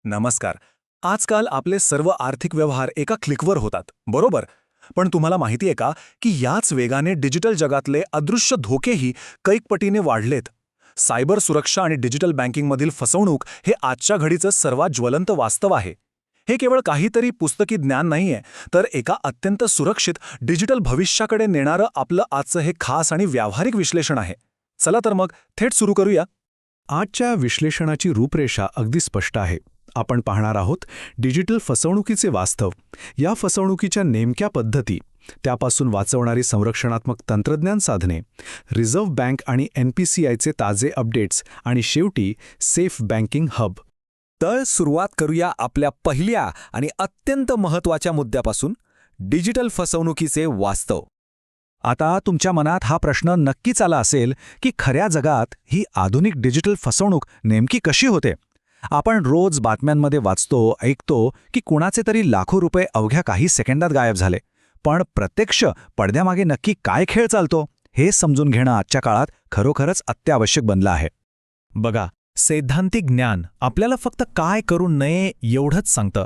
नमस्कार. आजकाल आपले सर्व आर्थिक व्यवहार एका क्लिकवर होतात, बरोबर? पण तुम्हाला माहिती आहे का की याच वेगाने डिजिटल जगातले अदृश्य धोकेही कैक पटीने वाढलेत. सायबर सुरक्षा आणि डिजिटल बँकिंगमधील फसवणूक हे आजच्या घडीचं सर्वात ज्वलंत वास्तव आहे. हे केवळ काहीतरी पुस्तकी ज्ञान नाहीये, तर एका अत्यंत सुरक्षित डिजिटल भविष्याकडे नेणारं आपलं आजचं हे खास आणि व्यावहारिक विश्लेषण आहे. चला तर मग थेट सुरू करूया. आजच्या विश्लेषणाची रूपरेषा अगदी स्पष्ट आहे. आपण पाहणार आहोत डिजिटल फसवणुकीचे वास्तव, या फसवणुकीच्या नेमक्या पद्धती, त्यापासून वाचवणारी संरक्षणात्मक तंत्रज्ञान साधने, रिझर्व्ह बँक आणि NPCIचे ताजे अपडेट्स आणि शेवटी सेफ बँकिंग हब. तर सुरुवात करूया आपल्या पहिल्या आणि अत्यंत महत्त्वाच्या मुद्द्यापासून, डिजिटल फसवणुकीचे वास्तव. आता तुमच्या मनात हा प्रश्न नक्कीच आला असेल की खऱ्या जगात ही आधुनिक डिजिटल फसवणूक नेमकी कशी होते. आपण रोज बातम्यांमध्ये वाचतो, ऐकतो की कुणाचे तरी लाखो रुपये अवघ्या काही सेकंदात गायब झाले. पण प्रत्यक्ष पडद्यामागे नक्की काय खेळ चालतो हे समजून घेणं आजच्या काळात खरोखरच अत्यावश्यक बनलं आहे. बघा, सैद्धांतिक ज्ञान आपल्याला फक्त काय करू नये एवढंच सांगतं,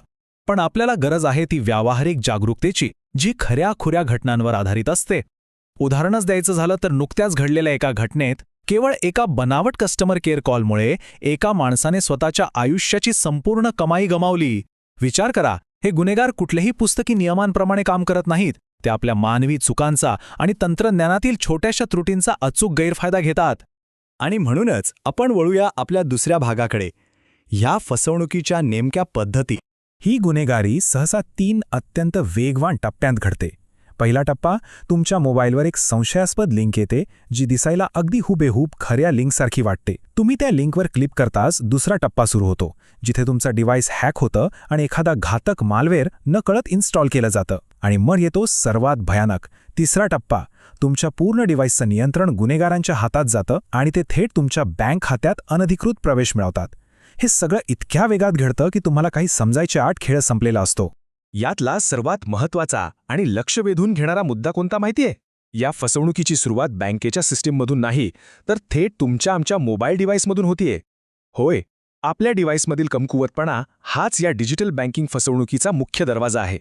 पण आपल्याला गरज आहे ती व्यावहारिक जागरूकतेची, जी खऱ्या-खुऱ्या घटनांवर आधारित असते. उदाहरणच द्यायचं झालं तर नुकत्याच घडलेल्या एका घटनेत केवळ एका बनावट कस्टमर केअर कॉलमुळे एका माणसाने स्वतःच्या आयुष्याची संपूर्ण कमाई गमावली. विचार करा, हे गुन्हेगार कुठल्याही पुस्तकी नियमांप्रमाणे काम करत नाहीत. ते आपल्या मानवी चुकांचा आणि तंत्रज्ञानातील छोट्याशा त्रुटींचा अचूक गैरफायदा घेतात. आणि म्हणूनच आपण वळूया आपल्या दुसऱ्या भागाकडे, ह्या फसवणुकीच्या नेमक्या पद्धती. ही गुन्हेगारी सहसा 3 अत्यंत वेगवान टप्प्यांत घडते. पहिला टप्पा, तुमच्या मोबाईलवर एक संशयास्पद लिंक येते, जी दिसायला अगदी हुबेहूब खऱ्या लिंकसारखी वाटते. तुम्ही त्या लिंकवर क्लिक करताच दुसरा टप्पा सुरू होतो, जिथे तुमचा डिव्हाइस हॅक होतं आणि एखादा घातक मालवेअर नकळत इन्स्टॉल केलं जातं. आणि मग येतो सर्वात भयानक तिसरा टप्पा. तुमच्या पूर्ण डिव्हाइसचं नियंत्रण गुन्हेगारांच्या हातात जातं आणि ते थेट तुमच्या बँक खात्यात अनधिकृत प्रवेश मिळवतात. हे सगळं इतक्या वेगात घडतं की तुम्हाला काही समजायच्या आत खेळ संपलेला असतो. यातला सर्वात महत्त्वाचा आणि लक्ष वेधून घेणारा मुद्दा कोणता माहितीये? या फसवणुकीची सुरुवात बँकेच्या सिस्टीममधून नाही, तर थेट तुमच्या आमच्या मोबाईल डिव्हाइसमधून होतीये. होय, आपल्या डिव्हाइसमधील कमकुवतपणा हाच या डिजिटल बँकिंग फसवणुकीचा मुख्य दरवाजा आहे.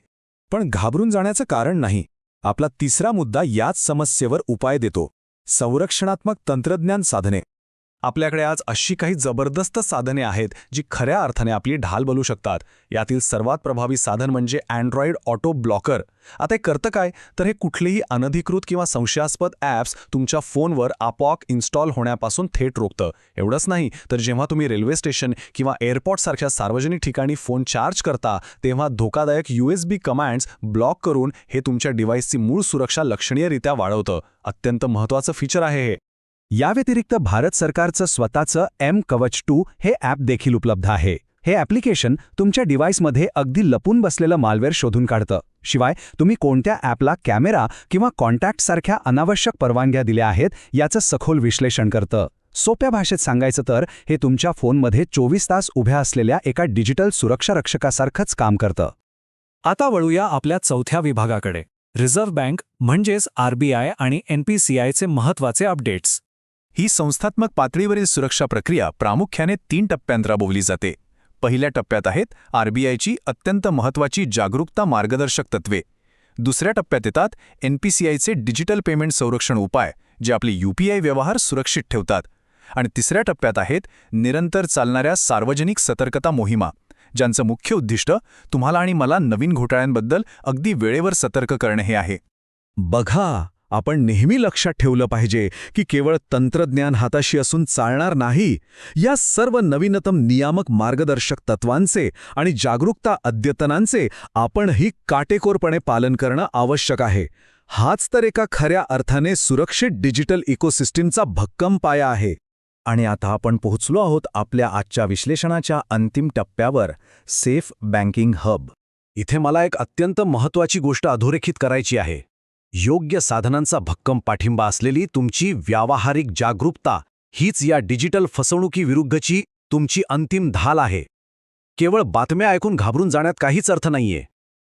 पण घाबरून जाण्याचं कारण नाही. आपला तिसरा मुद्दा याच समस्येवर उपाय देतो: संरक्षणात्मक तंत्रज्ञान साधने. आपल्याकडे आज अशी काही जबरदस्त साधने आहेत जी खऱ्या अर्थाने आपली ढाल बनवू शकतात. यातील सर्वात प्रभावी साधन म्हणजे अँड्रॉइड ऑटो ब्लॉकर. आता हे करतं काय, तर हे कुठलेही अनधिकृत किंवा संशयास्पद ॲप्स तुमच्या फोनवर आपोआप इन्स्टॉल होण्यापासून थेट रोखतं. एवढंच नाही, तर जेव्हा तुम्ही रेल्वे स्टेशन किंवा एअरपोर्टसारख्या सार्वजनिक ठिकाणी फोन चार्ज करता, तेव्हा धोकादायक USB कमांड्स ब्लॉक करून हे तुमच्या डिव्हाइसची मूळ सुरक्षा लक्षणीयरित्या वाढवतं. अत्यंत महत्त्वाचं फीचर आहे हे. या व्यतिरिक्त भारत सरकारचं स्वतःचं M-कवच 2 हे ॲप देखील उपलब्ध आहे. हे ॲप्लिकेशन तुमच्या डिव्हाइसमध्ये अगदी लपून बसलेलं मालवेअर शोधून काढतं. शिवाय तुम्ही कोणत्या ॲपला कॅमेरा किंवा कॉन्टॅक्टसारख्या अनावश्यक परवानग्या दिल्या आहेत याचं सखोल विश्लेषण करतं. सोप्या भाषेत सांगायचं तर हे तुमच्या फोनमध्ये 24 तास उभ्या असलेल्या एका डिजिटल सुरक्षा रक्षकासारखंच काम करतं. आता वळूया आपल्या चौथ्या विभागाकडे, रिझर्व्ह बँक म्हणजेच RBI आणि NPCIचे महत्त्वाचे अपडेट्स. ही संस्थात्मक पातळीवरील सुरक्षा प्रक्रिया प्रामुख्याने 3 टप्प्यांत राबवली जाते. पहिल्या टप्प्यात आहेत RBIची अत्यंत महत्त्वाची जागरूकता मार्गदर्शक तत्त्वे. दुसऱ्या टप्प्यात येतात NPCIचे डिजिटल पेमेंट संरक्षण उपाय, जे आपले UPI व्यवहार सुरक्षित ठेवतात. आणि तिसऱ्या टप्प्यात आहेत निरंतर चालणाऱ्या सार्वजनिक सतर्कता मोहिमा, ज्यांचं मुख्य उद्दिष्ट तुम्हाला आणि मला नवीन घोटाळ्यांबद्दल अगदी वेळेवर सतर्क करणे हे आहे. बघा, आपण नेहमी लक्षात ठेवलं पाहिजे की केवळ तंत्रज्ञान हाताशी असून चालणार नाही. या सर्व नवीनतम नियामक मार्गदर्शक तत्वांचे आणि जागरूकता अद्यतनांचे आपणही काटेकोरपणे पालन करणं आवश्यक आहे. हाच तर एका खऱ्या अर्थाने सुरक्षित डिजिटल इकोसिस्टीमचा भक्कम पाया आहे. आणि आता आपण पोहोचलो आहोत आपल्या आजच्या विश्लेषणाच्या अंतिम टप्प्यावर, सेफ बँकिंग हब. इथे मला एक अत्यंत महत्त्वाची गोष्ट अधोरेखित करायची आहे. योग्य साधनांचा भक्कम पाठिंबा असलेली तुमची व्यावहारिक जागरूकता हीच या डिजिटल फसवणुकीविरुद्धची तुमची अंतिम ढाल आहे. केवळ बातम्या ऐकून घाबरून जाण्यात काहीच अर्थ नाहीये.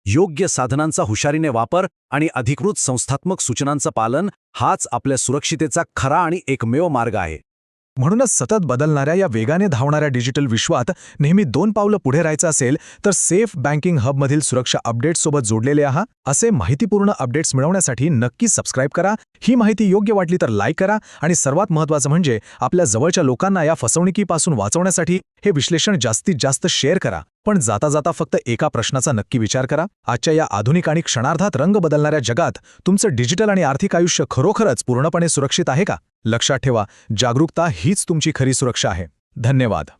योग्य साधनांचा हुशारीने वापर आणि अधिकृत संस्थात्मक सूचनांचं पालन हाच आपल्या सुरक्षितेचा खरा आणि एकमेव मार्ग आहे. म्हणूनच सतत बदलणाऱ्या या वेगाने धावणाऱ्या डिजिटल विश्वात नेहमी 2 पावलं पुढे राहायचं असेल तर सेफ बँकिंग हबमधील सुरक्षा अपडेट्ससोबत जोडलेले आहात. असे माहितीपूर्ण अपडेट्स मिळवण्यासाठी नक्की सबस्क्राईब करा. ही माहिती योग्य वाटली तर लाईक करा आणि सर्वात महत्त्वाचं म्हणजे आपल्या जवळच्या लोकांना या फसवणुकीपासून वाचवण्यासाठी हे विश्लेषण जास्तीत जास्त शेअर करा. पण जाता जाता फक्त एका प्रश्नाचा नक्की विचार करा. आजच्या या आधुनिक आणि क्षणार्धात रंग बदलणाऱ्या जगात तुमचं डिजिटल आणि आर्थिक आयुष्य खरोखरच पूर्णपणे सुरक्षित आहे का? लक्षात ठेवा, जागरूकता हीच तुमची खरी सुरक्षा आहे. धन्यवाद.